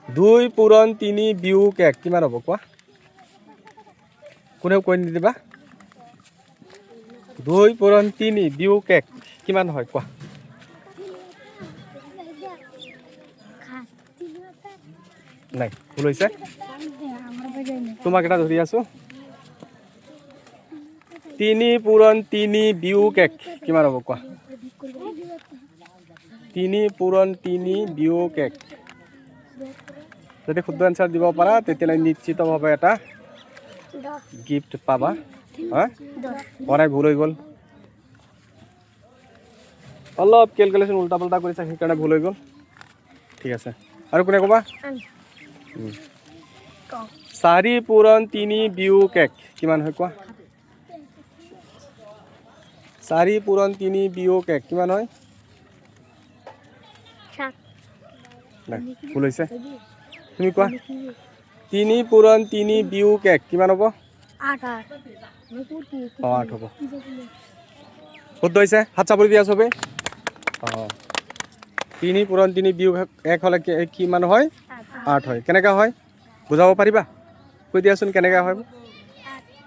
2 পূৰণ 3 বিয়োগ 1 কিমান হ'ব কোৱা কোনেও কৈ নিদিবা 2 পূৰণ 3 বিয়োগ 1 কিমান হয় কোৱা নাই ভুল হৈছে তোমাক এটা ধৰি আছো 3 পূৰণ 3 বিয়োগ 1 কিমান হ'ব কোৱা 3 পূৰণ 3 বিয়োগ 1 যদি শুদ্ধ এনসাৰ দিব পাৰা তেতিয়ালে নিশ্চিতভাৱে এটা গিফট পাবা হা পৰাই ভুল হৈ গ'ল অলপ ক্যালকুলেশন উল্টা পাল্টা কৰিছা সেইকাৰণে ভুল হৈ গ'ল ঠিক আছে আৰু কোনে ক'বা 4 পূৰণ 3 বিয়োগ 1 কিমান হয় কোৱা 4 পূৰণ 3 বিয়োগ 1 কিমান হয় 7 নাই ভুল হৈছে তুমি কোৱা 3 পূৰণ 3 বিয়োগ 1 কিমান হ'ব 8 হ'ব শুদ্ধ হৈছে হাত চাপৰি দিয়া সবে 3 পূৰণ 3 বিয়োগ 1 হলে কিমান হয় 8 হয় কেনেকা হয় বুজাব পাৰিবা কৈ দিয়াচোন কেনেকা হয়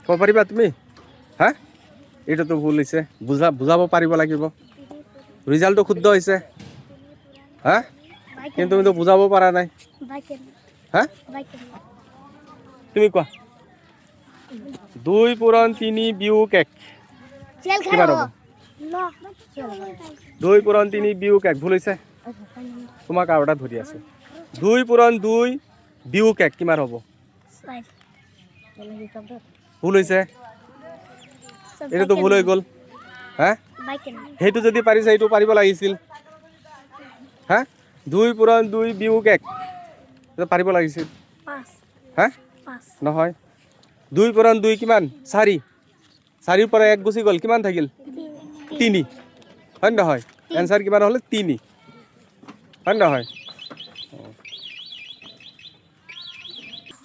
ক'ব পাৰিবা তুমি হা এটাতো ভুল হৈছে বুজাব পাৰিব লাগিব ৰিজাল্টটো শুদ্ধ হৈছে হা কিন্তু তুমি তো বুজাব পাৰা নাই হা তুমি কোৱা 2 পূৰণ 3 বিয়োগ 1 কিমান হ'ব 2 পূৰণ 3 বিয়োগ 1 ভুল হৈছে তোমাক আৰু এটা ধৰি আছে 2 পূৰণ 2 বিয়োগ 1 কিমান হ'ব ভুল হৈছে এটাতো ভুল হৈ গ'ল হা সেইটো যদি পাৰিছে এইটো পাৰিব লাগিছিল হা 2 পূৰণ 2 বিয়োগ 1 এটা পাৰিব লাগিছিল 5 হা 5 নহয় 2 পূৰণ 2 কিমান 4 4 পৰা 1 গুচি গ'ল কিমান থাকিল 3 হয় নহয় এনসাৰ কিমান হলে 3 হয় নহয়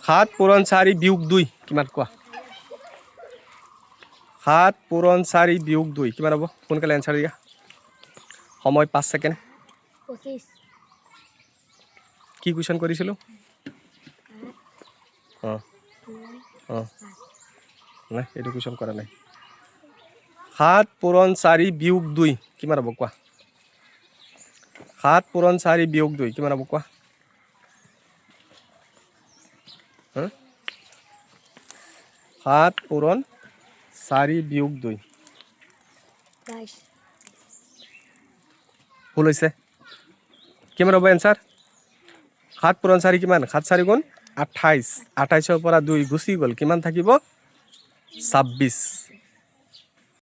7 পূৰণ 4 বিয়োগ 2 কিমান কোৱা 7 পূৰণ 4 বিয়োগ 2 কিমান হ'ব কোনকালে এনসাৰ দিয়া সময় 5 সেকেন্ড 25 কি কোৱেশ্চন কৰিছিলো নাই এইটো কোৱেশ্চন কৰা নাই 7 পূৰণ 4 বিয়োগ 2 কিমান হ'ব কোৱা 7 পূৰণ 4 বিয়োগ 2 কিমান হ'ব কোৱা 7 পূৰণ 4 বিয়োগ 2 ভুল হৈছে কিমান হ'ব এনসাৰ 7 পূৰণ 4 কিমান 7 4 গুণ 28 28 পৰা 2 গুচি গ'ল কিমান থাকিব 26